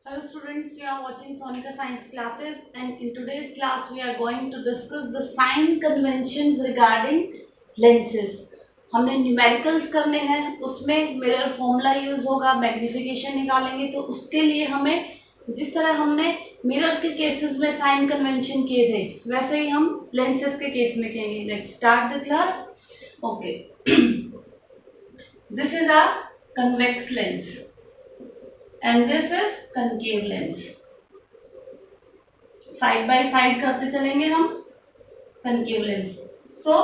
Hello students, you are watching Sonika Science classes and in today's class we are going to discuss the sign conventions regarding lenses. हमने numericals करने हैं, उसमें mirror formula use होगा, magnification निकालेंगे। तो उसके लिए हमें जिस तरह हमने मिरर के केसेस में साइन कन्वेंशन किए थे वैसे ही हम लेंसेज के केस में कहेंगे। Let's start the class. Okay, this is a convex lens and this is concave lens. Side by side करते चलेंगे हम concave lens. So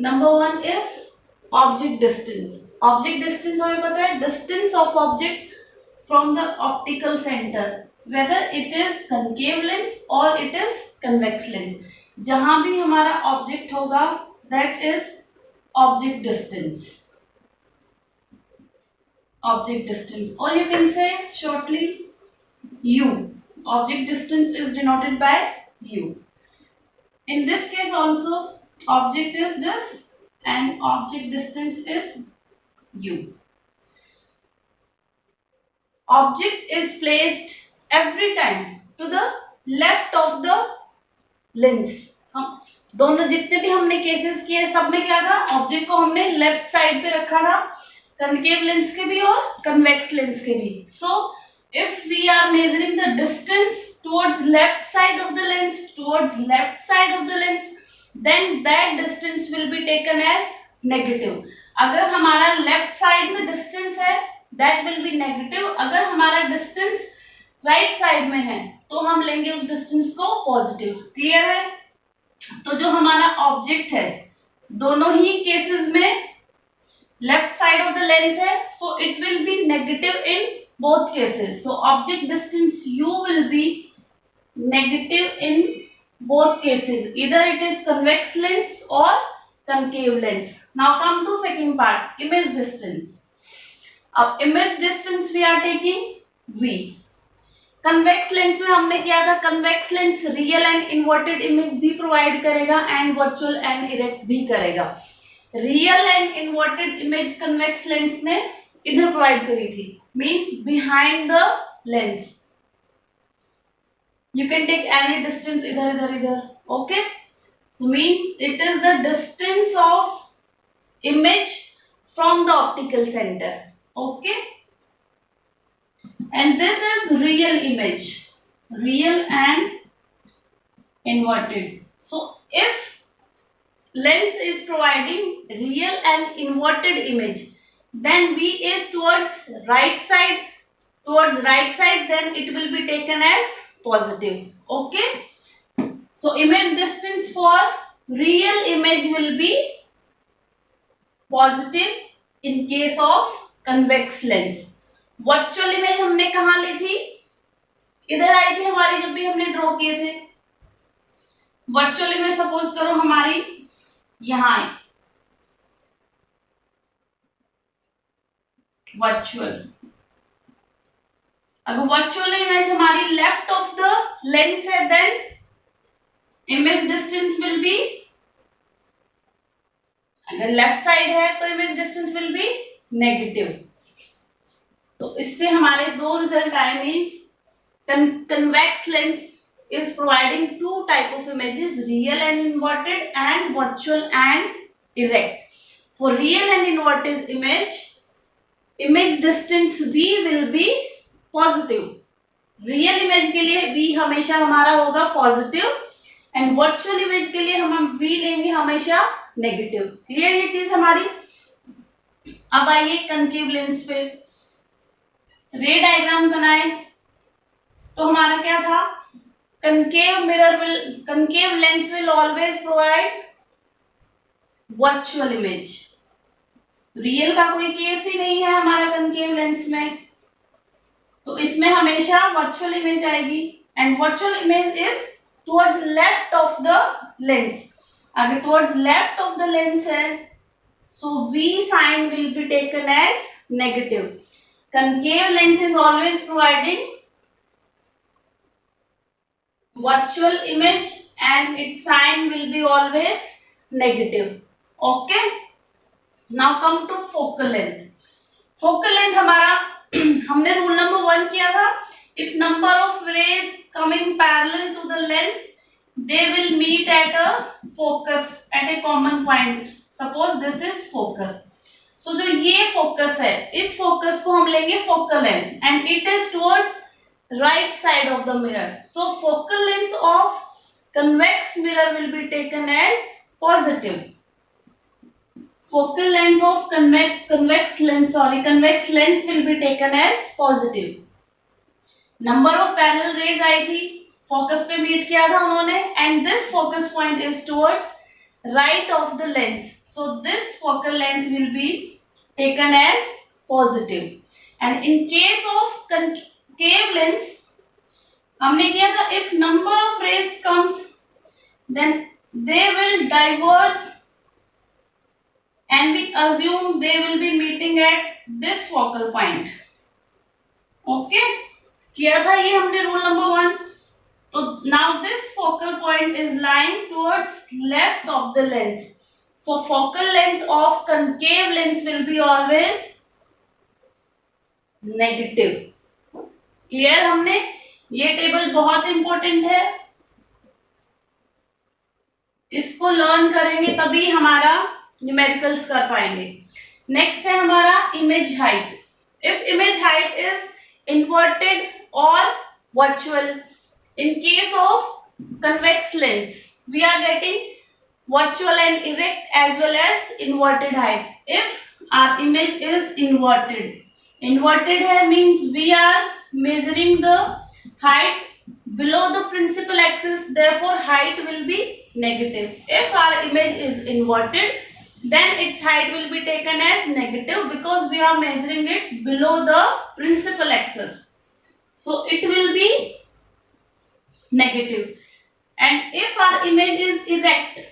number one is object distance. Object distance हमें पता है, distance of object from the optical center, whether it is concave lens or it is convex lens. जहां भी हमारा object होगा that is object distance. Object distance, or you can say shortly u. Object distance is denoted by u. In this case also object is this and object distance is u. Object is placed every time to the left of the lens. हम दोनों जितने भी हमने cases किए सब में क्या था, ऑब्जेक्ट को हमने लेफ्ट साइड पे रखा था, कनकेव लेंस के भी और कन्वेक्स लेंस के भी. So if we are measuring the distance towards left side of the lens, then that distance will be taken as negative. अगर हमारा लेफ्ट साइड में डिस्टेंस है दैट विल बी नेगेटिव. अगर हमारा डिस्टेंस राइट साइड में है तो हम लेंगे उस डिस्टेंस को पॉजिटिव. क्लियर है? तो जो हमारा ऑब्जेक्ट है दोनों ही केसेस में left side of the lens है, so it will be negative in both cases. So object distance u will be negative in both cases, either it is convex lens or concave lens. Now come to second part, image distance. अब image distance we are taking v. Convex lens में हमने किया था, convex lens real and inverted image भी provide करेगा and virtual and erect भी करेगा. Real and inverted image convex lens ने इधर प्रोवाइड करी थी, means behind the lens. You can take any distance इधर इधर इधर. Okay, so means it is the distance of image from the optical centre. Okay, and this is real image, real and inverted. So if lens is providing real and inverted image, then v is towards right side, then it will be taken as positive. Okay, so image distance for real image will be positive in case of convex lens. Virtual image हमने कहा ली थी, इधर आई थी हमारी जब भी हमने draw किए थे. वर्चुअल इमेज सपोज करो हमारी यहां आई, वर्चुअल. अगर वर्चुअल इमेज हमारी लेफ्ट ऑफ द लेंस है then image distance will be, अगर लेफ्ट साइड है तो image distance will be negative. तो इससे हमारे दो रिजल्ट आए. Means convex lens is providing two type of images, real and inverted and virtual and erect. For real and inverted image distance v will be positive. real image के लिए v हमेशा हमारा होगा positive and virtual image के लिए हम v लेंगे हमेशा negative. क्लियर ये चीज हमारी? अब आइए कनकेव लेंस पे रे डायग्राम बनाए. तो हमारा क्या था, concave lens will always provide virtual image. Real का कोई केस ही नहीं है हमारा concave lens में, तो इसमें हमेशा virtual image आएगी and virtual image is towards left of the lens. अगर towards left of the lens है so v sign will be taken as negative. Concave lens is always providing virtual image and its sign will be always negative. Okay, now come to focal length. Focal length हमारा हमने rule number 1 किया था, if number of rays coming parallel to the lens they will meet at a focus at a common point, suppose this is focus. So जो ये focus है, इस focus को हम लेंगे focal length and it is towards right side of the mirror. So focal length of convex mirror will be taken as positive. Focal length of convex lens will be taken as positive. Number of parallel rays आई थी, focus पे meet किया था उन्होंने, and this focus point is towards right of the lens, so this focal length will be taken as positive. And in case of concave lens हमने किया था, if number of rays comes then they will diverge and we assume they will be meeting at this focal point. Okay, किया था ये हमने rule number 1। तो now this focal point is lying towards left of the lens, so focal length of concave lens will be always negative. Clear? हमने ये table बहुत important है, इसको लर्न करेंगे तभी हमारा न्यूमेरिकल्स कर पाएंगे। नेक्स्ट है हमारा image height. If image height is inverted और virtual, in case of convex lens we are getting virtual and erect as well as inverted height. If our image is inverted है means we are measuring the height below the principal axis, therefore height will be negative. If our image is inverted, then its height will be taken as negative because we are measuring it below the principal axis, so it will be negative. And if our image is erect,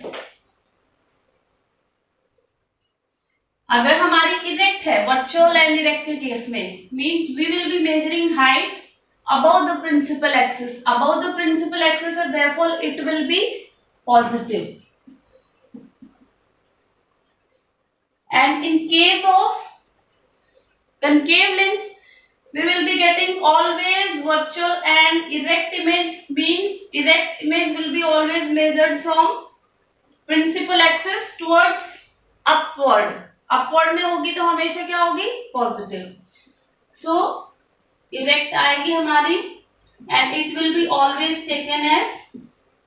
अगर हमारी erect है, virtual and erect के case में, means we will be measuring height above the principal axis. Above the principal axis, therefore it will be positive. And in case of concave lens, we will be getting always virtual and erect image, means erect image will be always measured from principal axis towards upward. Upward में होगी तो हमेशा क्या होगी? Positive. सो erect आएगी हमारी and it will be always taken as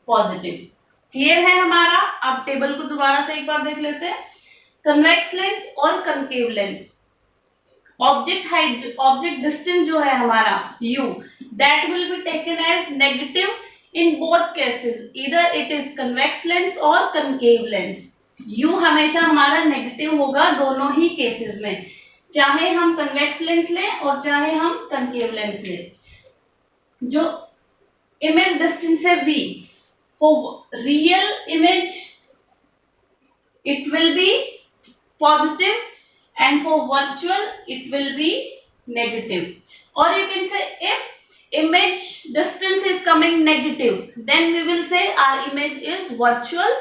positive. Clear है हमारा? अब टेबल को दोबारा से एक बार देख लेते हैं। कन्वेक्स लेंस और concave lens, object height, object distance जो है हमारा u, that will be taken as negative in both cases, इधर इट इज कन्वेक्स लेंस और कंकेव लेंस। u हमेशा हमारा नेगेटिव होगा दोनों ही केसेस में, चाहे हम कन्वेक्स लेंस लें और चाहे हम कंकेव लेंस लें। जो इमेज डिस्टेंस है v, for real image it will B positive and for virtual it will be negative. Or you can say if image distance is coming negative, then we will say our image is virtual,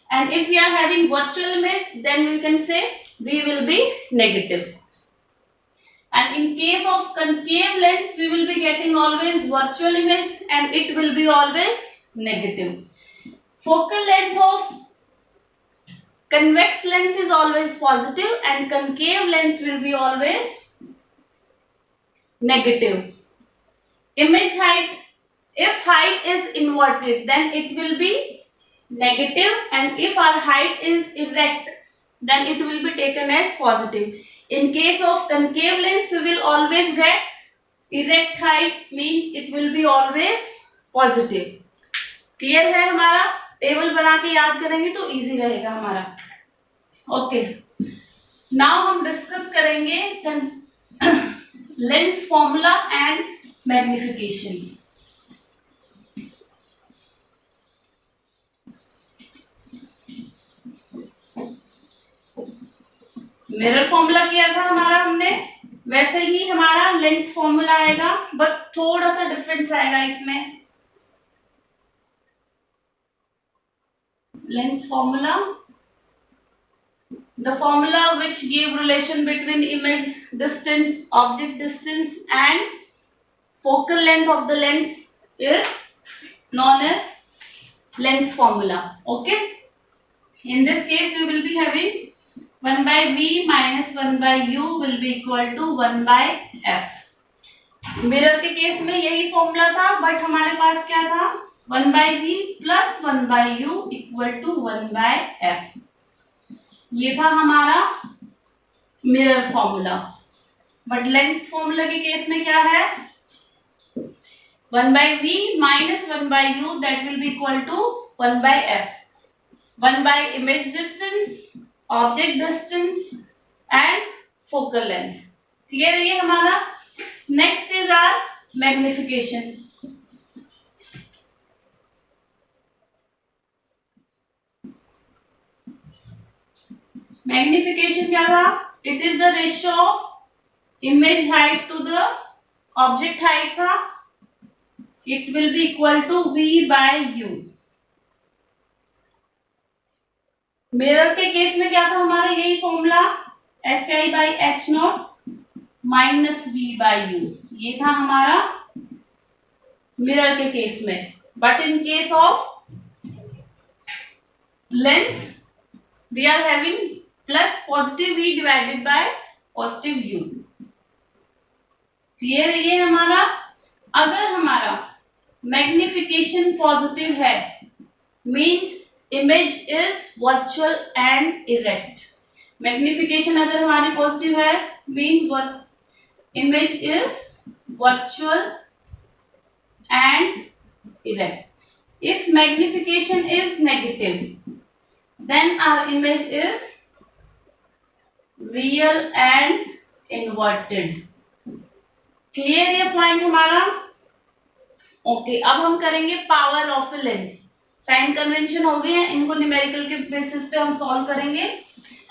and if we are having virtual image, then we can say we will be negative. And in case of concave lens, we will be getting always virtual image and it will be always negative. Focal length of convex lens is always positive and concave lens will be always negative. Image height, if height is inverted, then it will be negative, and if our height is erect, then it will be taken as positive. In case of concave lens, we will always get erect height, means it will be always positive. Clear है हमारा? Table बना के याद करेंगे तो easy रहेगा हमारा। Okay, now हम डिस्कस करेंगे lens formula and magnification. Mirror formula किया था हमारा हमने, वैसे ही हमारा लेंस फॉर्मूला आएगा, बट थोड़ा सा डिफरेंस आएगा इसमें। Lens formula the formula which gave relation between image distance, object distance and focal length of the lens is known as lens formula. Okay, in this case we will be having 1 by v minus 1 by u will be equal to 1 by f. Mirror के case में यही formula था, but हमारे पास क्या था, 1 by v plus 1 by u equal to 1 by f. ये था हमारा mirror formula. But lens formula के केस में क्या है, 1 by v minus 1 by u that will be equal to 1 by f. 1 by image distance, object distance and focal length. Clear है ये हमारा. Next is our magnification. Magnification क्या था, it is the ratio of image height to the object height था. It will be equal to v by u. Mirror के case में क्या था हमारा, यही formula hi by h naught minus v by u. ये था हमारा मिरर के केस में. But in case of lens we are having plus positive v divided by positive u. Clear है ये हमारा. अगर हमारा मैग्निफिकेशन पॉजिटिव है means image is virtual and erect. Magnification अगर हमारी पॉजिटिव है means image is virtual and erect. If magnification is negative, then our image is real and inverted. Clear ये पॉइंट हमारा. ओके, अब हम करेंगे power of a lens. Sign convention हो गए हैं, इनको न्यूमेरिकल के बेसिस पे हम सॉल्व करेंगे.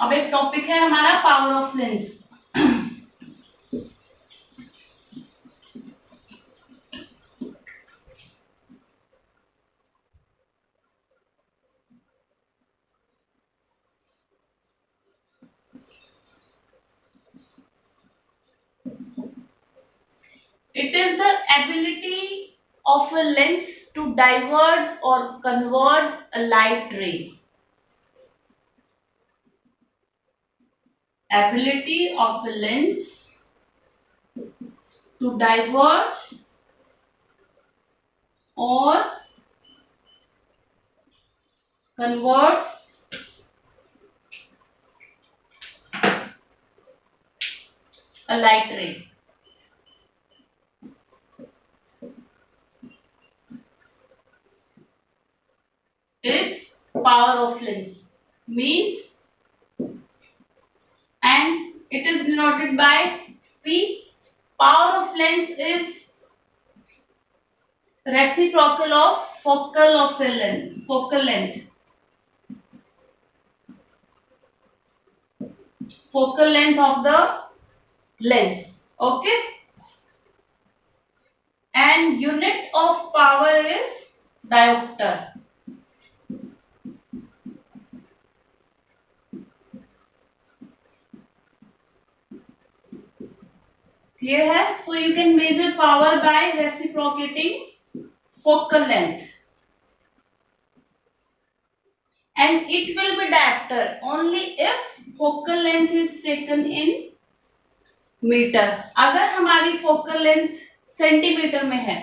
अब एक टॉपिक है हमारा power of lens. It is the ability of a lens to diverge or converge a light ray. Ability of a lens to diverge or converge a light ray. Is power of lens. Means, and it is denoted by P. Power of lens is reciprocal of focal length. Focal length of the lens. Okay. And unit of power is diopter. Clear है. So you can measure power by reciprocating focal length, and it will be diopter only if focal length is taken in meter. अगर हमारी focal length centimetre में है,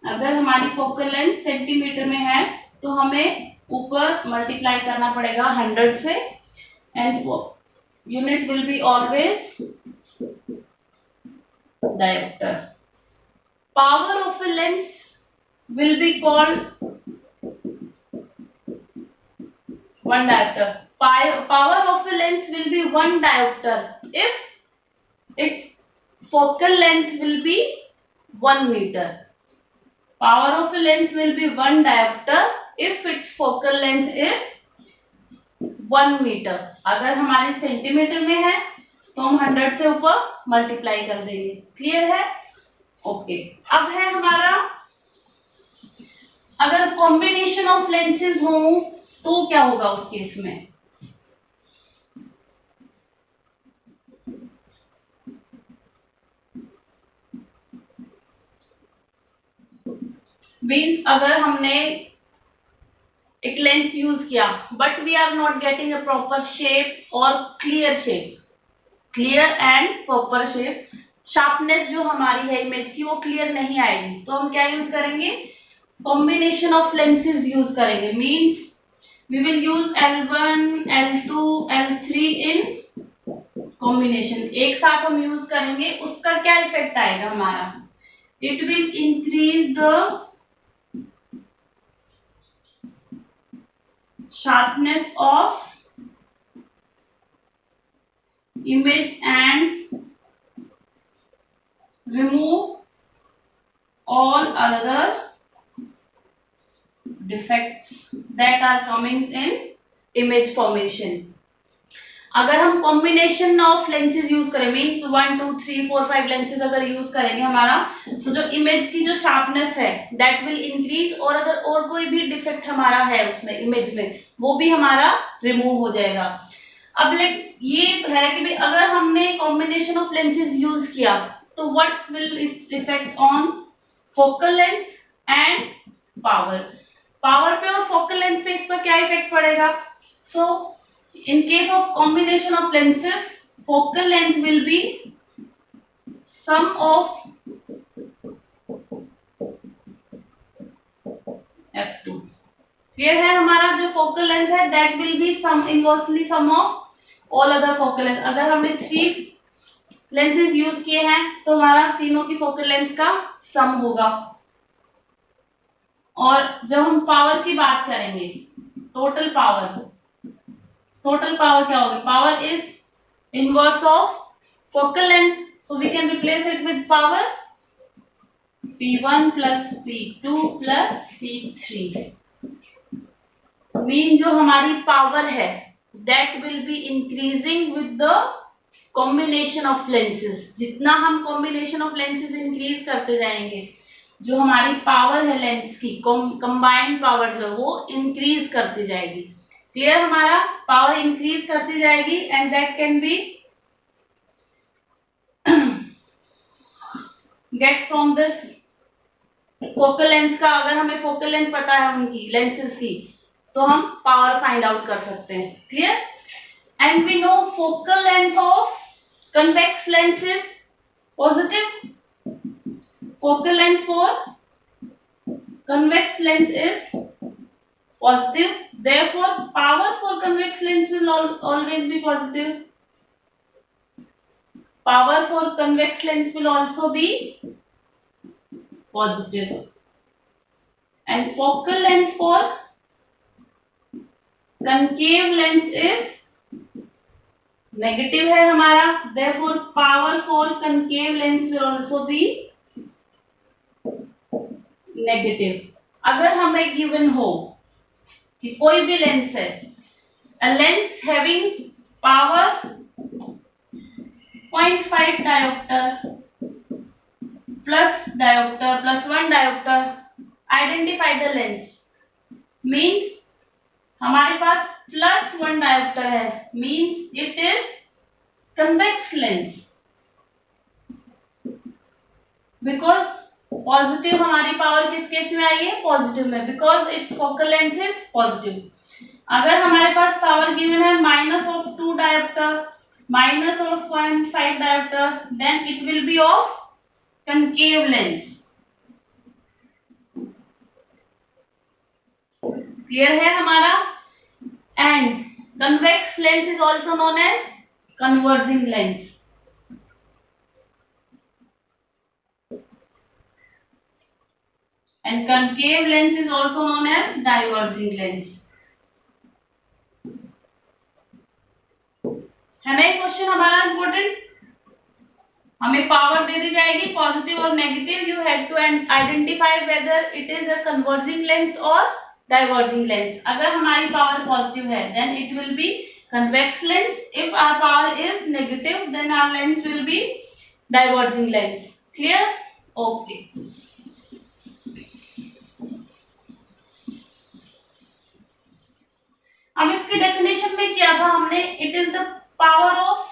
अगर हमारी focal length centimetre में है तो हमें ऊपर मल्टीप्लाई करना पड़ेगा 100 से, and unit will be always diopter. Power of a lens will be called 1 diopter. Power of a lens will be 1 diopter if its focal length will be 1 meter. Power of a lens will be 1 diopter if its focal length is 1 meter. अगर हमारे centimetre में है तो हम 100 से ऊपर multiply कर देंगे. क्लियर है. ओके. अब है हमारा, अगर कॉम्बिनेशन ऑफ लेंसेज हो तो क्या होगा उस केस में. मीन्स अगर हमने एक लेंस यूज किया but we are not getting a proper shape और clear shape, clear and proper shape, sharpness जो हमारी है इमेज की वो क्लियर नहीं आएगी, तो हम क्या यूज करेंगे, कॉम्बिनेशन ऑफ लेंसेज यूज करेंगे। Means we will use L1, L2, L3 in combination, एक साथ हम यूज करेंगे। उसका क्या इफेक्ट आएगा हमारा, it will increase the sharpness of image and remove all other defects that are coming in image formation। अगर हम कॉम्बिनेशन ऑफ लेंसेज यूज करें, मीन्स 1 2 3 4 5 लेंसेज अगर यूज करेंगे हमारा, तो जो इमेज की जो शार्पनेस है दैट विल इंक्रीज, और अगर और कोई भी डिफेक्ट हमारा है उसमें इमेज में वो भी हमारा रिमूव हो जाएगा। अब ये है कि भाई अगर हमने कॉम्बिनेशन ऑफ लेंसेज यूज किया तो what will its effect on focal length and power, power पे और फोकल लेंथ पे इसका क्या इफेक्ट पड़ेगा। सो in case of combination of lenses, focal length will be sum of f2। Clear है, हमारा जो फोकल लेंथ है that will be sum inversely sum of all other focal length. अगर हमने 3 लेंसेज यूज किए हैं तो हमारा तीनों की फोकल लेंथ का सम होगा। और जब हम पावर की बात करेंगे, टोटल पावर क्या होगी, power is inverse of focal length, so we can replace it with power P1 plus P2 plus P3। Mean जो हमारी पावर है that will be increasing with the combination of lenses. जितना हम combination of lenses increase करते जाएंगे, जो हमारी power है लेंस की कंबाइंड पावर जो है वो इंक्रीज करती जाएगी। क्लियर, हमारा पावर इंक्रीज करती जाएगी and that can be get from this focal length का। अगर हमें फोकल लेंथ पता है उनकी लेंसेज की तो हम पावर फाइंड आउट कर सकते हैं। Clear, and we know focal length of convex lens is positive, focal length for convex lens is positive, therefore power for convex lens will always be positive, power for convex lens will also be positive, and focal length for concave lens is negative है हमारा, therefore power for concave lens will also be negative। अगर हमें given हो कि कोई भी lens है, a lens having power 0.5 diopter plus diopter plus 1 diopter, identify the lens। means हमारे पास +1 डायोप्टर है, means it is convex lens, because positive हमारी पावर किस केस में आई है, पॉजिटिव में, because its focal length is positive. अगर हमारे पास पावर गिवन है -2 dioptre, -0.5 dioptre, then it will be of concave lens. Clear है हमारा, and convex lens is also known as converging lens। and concave lens is also known as diverging lens। है ना ये question हमारा important. हमें power दे दी जाएगी positive और negative, you have to identify whether it is a converging lens और diverging lens. अगर हमारी पावर पॉजिटिव है then it will be convex lens, if our power is negative then our lens will be diverging lens. Clear, okay. अब इसके definition में क्या था हमने, it is the power of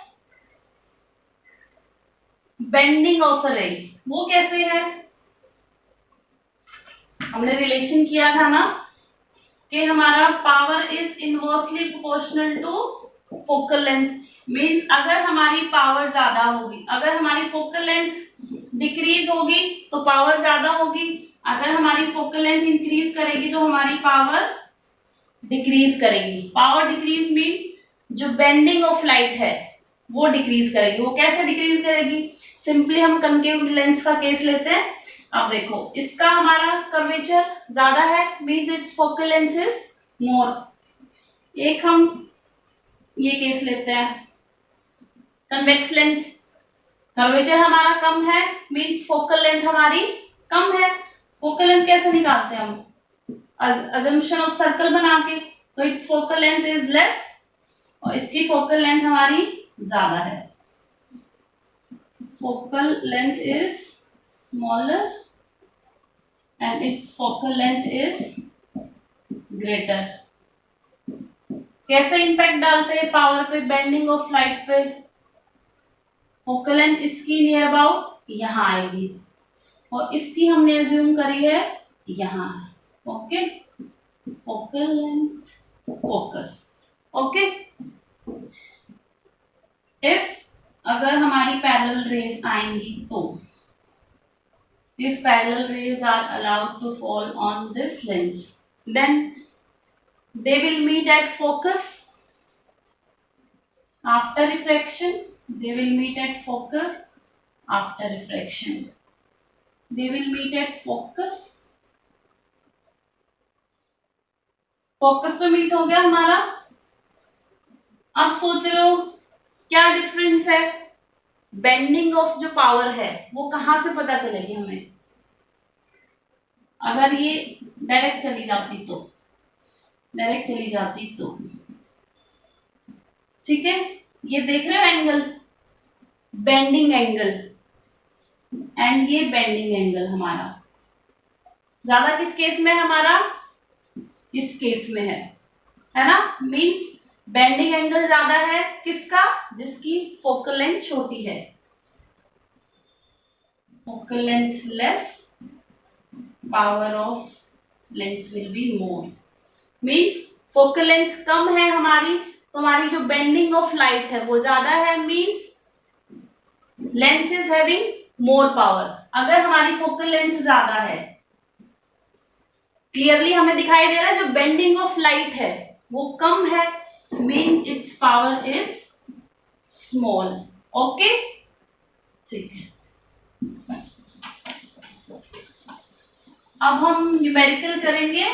bending of a ray. वो कैसे है, हमने रिलेशन किया था ना कि हमारा power is inversely proportional to focal length. Means अगर हमारी पावर ज्यादा होगी, अगर हमारी फोकल लेंथ डिक्रीज होगी तो पावर ज्यादा होगी, अगर हमारी फोकल लेंथ इंक्रीज करेगी तो हमारी पावर डिक्रीज करेगी। पावर डिक्रीज मींस जो बेंडिंग ऑफ लाइट है वो डिक्रीज करेगी। वो कैसे डिक्रीज करेगी? सिंपली हम कनकेव लेंस का केस लेते हैं। अब देखो इसका हमारा कर्वेचर ज्यादा है, means it's focal length is more. एक हम ये केस लेते हैं कन्वेक्स लेंस, कर्वेचर हमारा कम है, मींस फोकल लेंथ हमारी कम है। फोकल लेंथ कैसे निकालते हैं हम? अजम्पशन ऑफ सर्कल बना के, तो it's focal length is less और इसकी फोकल लेंथ हमारी ज्यादा है। Focal length is smaller and its focal length is greater। कैसे इंपैक्ट डालते हैं पावर पे, बेंडिंग ऑफ लाइट पे? फोकल लेंथ इसकी नियर अबाउट यहाँ आएगी और इसकी हमने अज्यूम करी है यहाँ। Okay, focal length focus. Okay, if अगर हमारी पैरेलल रेज आएंगी तो if parallel rays are allowed to fall on this lens, then they will meet at focus after refraction. They will meet at focus after refraction. They will meet at focus। Focus पे meet हो गया हमारा। अब सोच रहे हो क्या difference है? बेंडिंग ऑफ जो पावर है वो कहां से पता चलेगी हमें? अगर ये डायरेक्ट चली जाती तो ठीक है, ये देख रहे हो एंगल, बेंडिंग एंगल, एंड ये बेंडिंग एंगल हमारा ज्यादा किस केस में? हमारा इस केस में है ना। मींस बेंडिंग एंगल ज्यादा है किसका? जिसकी फोकल लेंथ छोटी है। Focal length less, power of lens will be more. Means focal length कम है हमारी तो हमारी जो बेंडिंग ऑफ लाइट है वो ज्यादा है, means lens is having more power. अगर हमारी फोकल लेंथ ज्यादा है, क्लियरली हमें दिखाई दे रहा है जो बेंडिंग ऑफ लाइट है वो कम है, means its power is small. Okay, ठीक है। अब हम न्यूमेरिकल करेंगे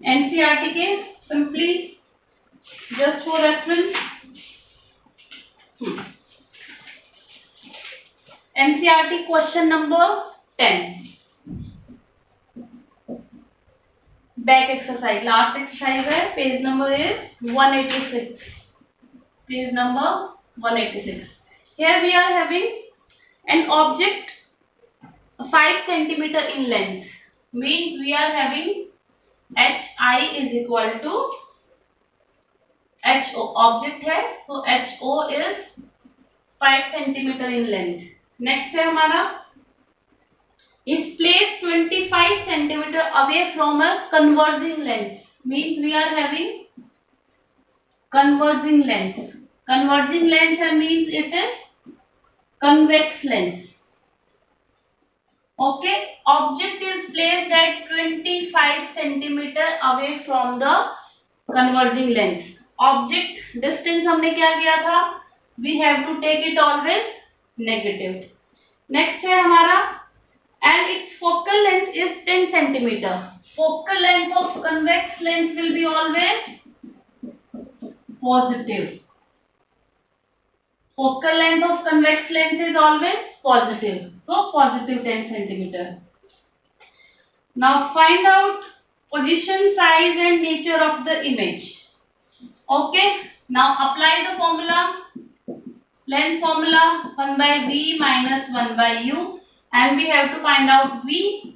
एनसीईआरटी के, simply just for reference. NCERT question number 10, back exercise, last exercise है, page number is 186। Page number 186। Here we are having an object 5 centimeter in length, means we are having HI is equal to HO। object है so HO is 5 centimeter in length। next है हमारा is placed 25 centimeter away from a converging lens, means we are having converging lens। converging lens means it is convex lens। okay, object is placed at 25 centimeter away from the converging lens। object distance हमने क्या किया था? we have to take it always negative। next है हमारा and its focal length is 10 centimeter। focal length of convex lens will be always positive। focal length of convex lens is always positive, so positive 10 centimeter। now find out position, size and nature of the image। okay, now apply the formula, lens formula 1 by v minus 1 by u, and we have to find out v।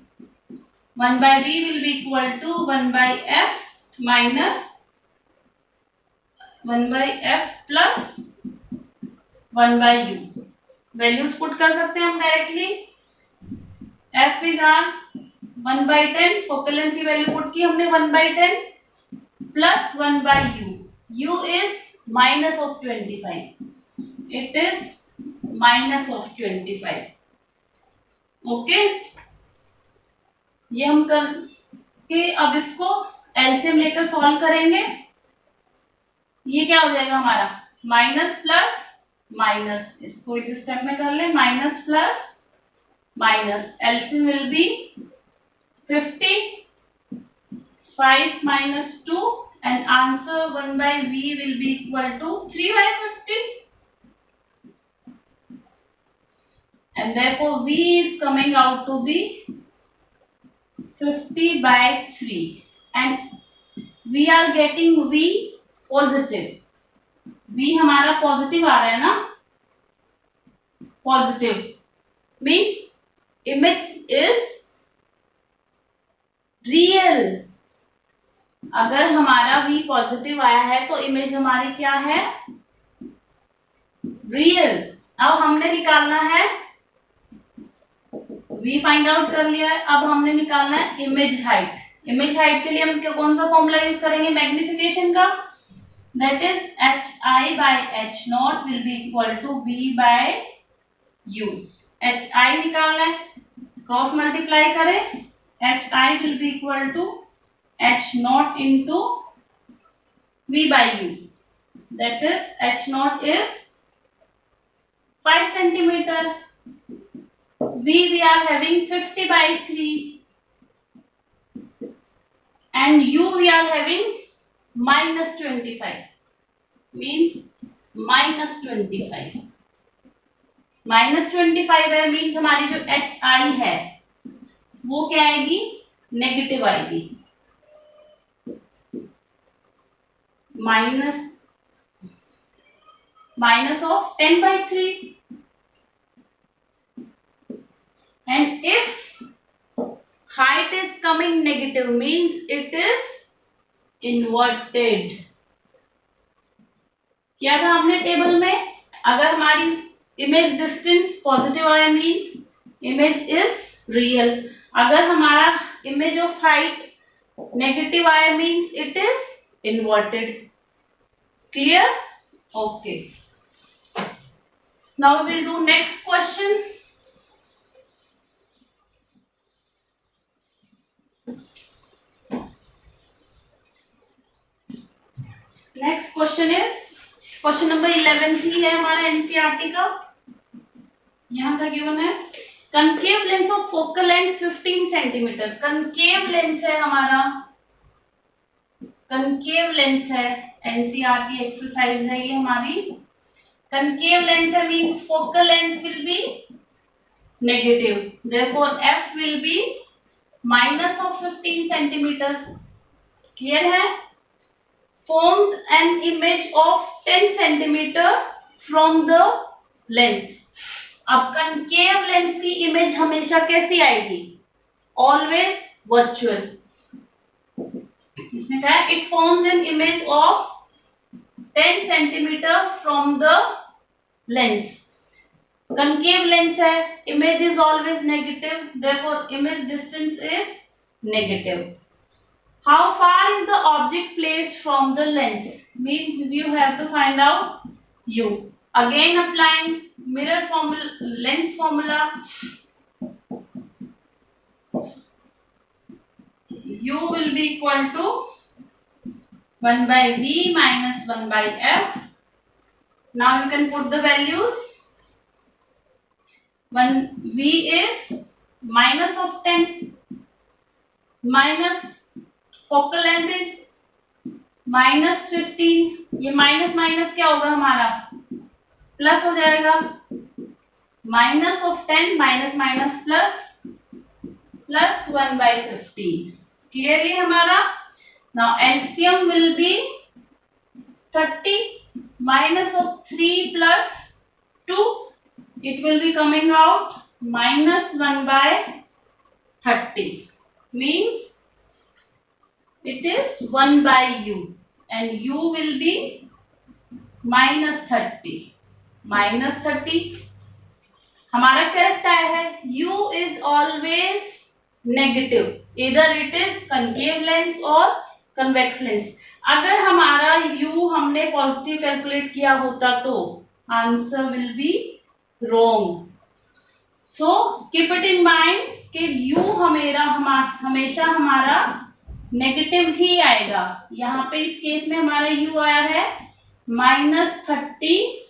1 by v will be equal to 1 by f minus 1 by f plus 1 by u। Values put कर सकते हैं हम directly. F is are 1/10, focal length की value put की हमने 1/10 plus 1/u, u is minus of 25, it is minus of 25। Okay, ये हम करके अब इसको एलसीएम लेकर सॉल्व करेंगे। ये क्या हो जाएगा हमारा, माइनस प्लस माइनस, इसको इस स्टेप में कर ले, minus plus minus, LCM will B 50, 5 minus 2 and answer 1/v will be equal to 3/50 and therefore v is coming out to be 50/3 and we are getting v positive, v हमारा positive आ रहा है ना, positive means image is real. अगर हमारा v positive आया है तो image हमारी क्या है, रियल। अब हमने निकालना है, v फाइंड आउट कर लिया है, अब हमने निकालना है इमेज हाइट। इमेज हाइट के लिए हम कौन सा फॉर्मूला यूज करेंगे, मैग्निफिकेशन का, that is hi/h0 will be equal to v/u। hi निकालना है, क्रॉस मल्टीप्लाई करें, hi will be equal to h0 into v/u, that is h0 is 5 centimeter, we are having 50/3 and u we are having minus 25, means minus 25, minus 25 है, means हमारी जो hi है वो क्या आएगी, नेगेटिव आएगी, minus of 10/3 and if height is coming negative means it is inverted। क्या था हमने टेबल में, अगर हमारी इमेज डिस्टेंस पॉजिटिव आया मीन्स इमेज इज रियल, अगर हमारा इमेज ऑफ हाइट नेगेटिव आया means it is inverted। Clear? Okay. Now we will do next question. Next question is question number 11 ही है हमारा एनसीईआरटी का। यहाँ का गिवन है concave lens of focal length 15 centimetre. Concave lens है हमारा, कनकेव लेंस है, एनसीईआरटी एक्सरसाइज है ये हमारी। कनकेव लेंस है means focal length will be negative, therefore F will be minus of 15 centimetre. Clear है? Forms an image of 10 centimetre from the lens. अब concave lens की इमेज हमेशा कैसी आएगी, ऑलवेज वर्चुअल। इसमें क्या है, it forms an image of 10 centimetre from the lens. concave lens है, image is always negative, therefore image distance is negative. How far is the object placed from the lens means you have to find out u. Again applying mirror formula, lens formula, u will be equal to 1/v minus 1/f. Now you can put the values. One v is minus of 10 minus focal length is minus 15। ये minus minus क्या होगा हमारा, plus हो जाएगा। Minus of 10 minus minus plus, plus 1/15। Clearly हमारा। Now LCM will be 30 minus of 3 plus 2, it will be coming out minus 1/30, means it is 1/u and u will be minus 30, minus 30 हमारा correct आया है u is always negative, इधर it is concave lens और convex lens. अगर हमारा u हमने positive calculate किया होता तो answer will be wrong. So keep it in mind कि u हमेशा हमारा नेगेटिव ही आएगा। यहाँ पे इस केस में हमारा u आया है -30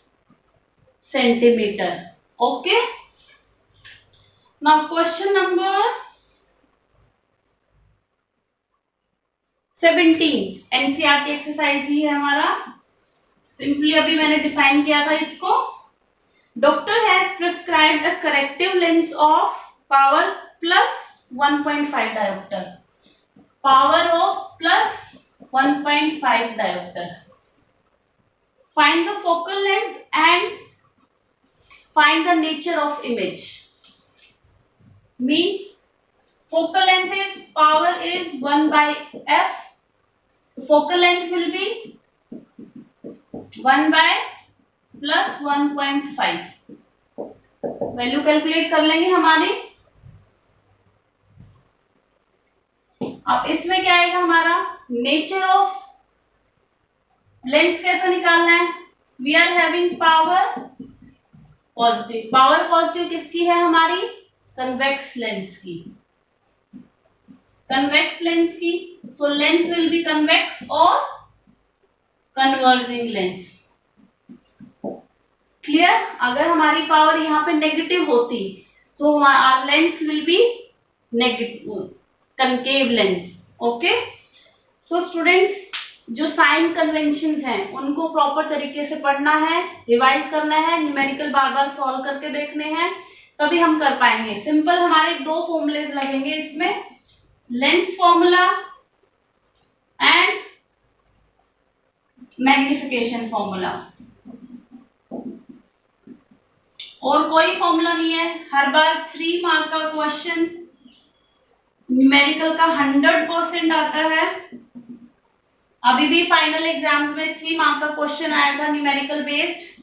centimetre. Okay, now question number 17 NCERT exercise ही है हमारा। सिंपली अभी मैंने डिफाइन किया था इसको। Doctor has prescribed a corrective lens of power +1.5 dioptre, power of +1.5 dioptre. Find the focal length and find the nature of image. Means focal length is power is 1/f. Focal length will be 1/+1.5. Value calculate कर लेंगे हमारी। अब इसमें क्या आएगा हमारा nature of lens कैसे निकालना है। We are having power positive, power positive किसकी है हमारी कन्वेक्स लेंस की, कन्वेक्स लेंस की। So lens will be convex और कन्वर्जिंग लेंस। क्लियर। अगर हमारी पावर यहाँ पे नेगेटिव होती तो our lens will be negative concave lens. Okay, so students जो साइन कन्वेंशंस हैं उनको प्रॉपर तरीके से पढ़ना है, रिवाइज करना है, न्यूमेरिकल बार बार सॉल्व करके देखने हैं, तभी हम कर पाएंगे। सिंपल हमारे 2 फॉर्मूलेज लगेंगे इसमें, lens formula and magnification formula, और कोई फॉर्मूला नहीं है। हर बार 3 मार्क का क्वेश्चन न्यूमेरिकल का 100% आता है। अभी भी फाइनल एग्जाम्स में 3 मार्क का क्वेश्चन आया था न्यूमेरिकल बेस्ड,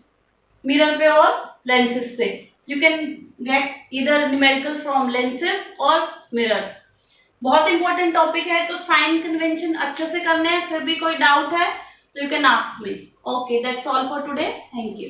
मिरर पे और लेंसेस पे। यू कैन गेट इधर न्यूमेरिकल फ्रॉम लेंसेस और मिरर्स। बहुत इंपॉर्टेंट टॉपिक है, तो साइन कन्वेंशन अच्छे से करने हैं। फिर भी कोई डाउट है तो you can ask me. Okay, that's all for today. Thank you.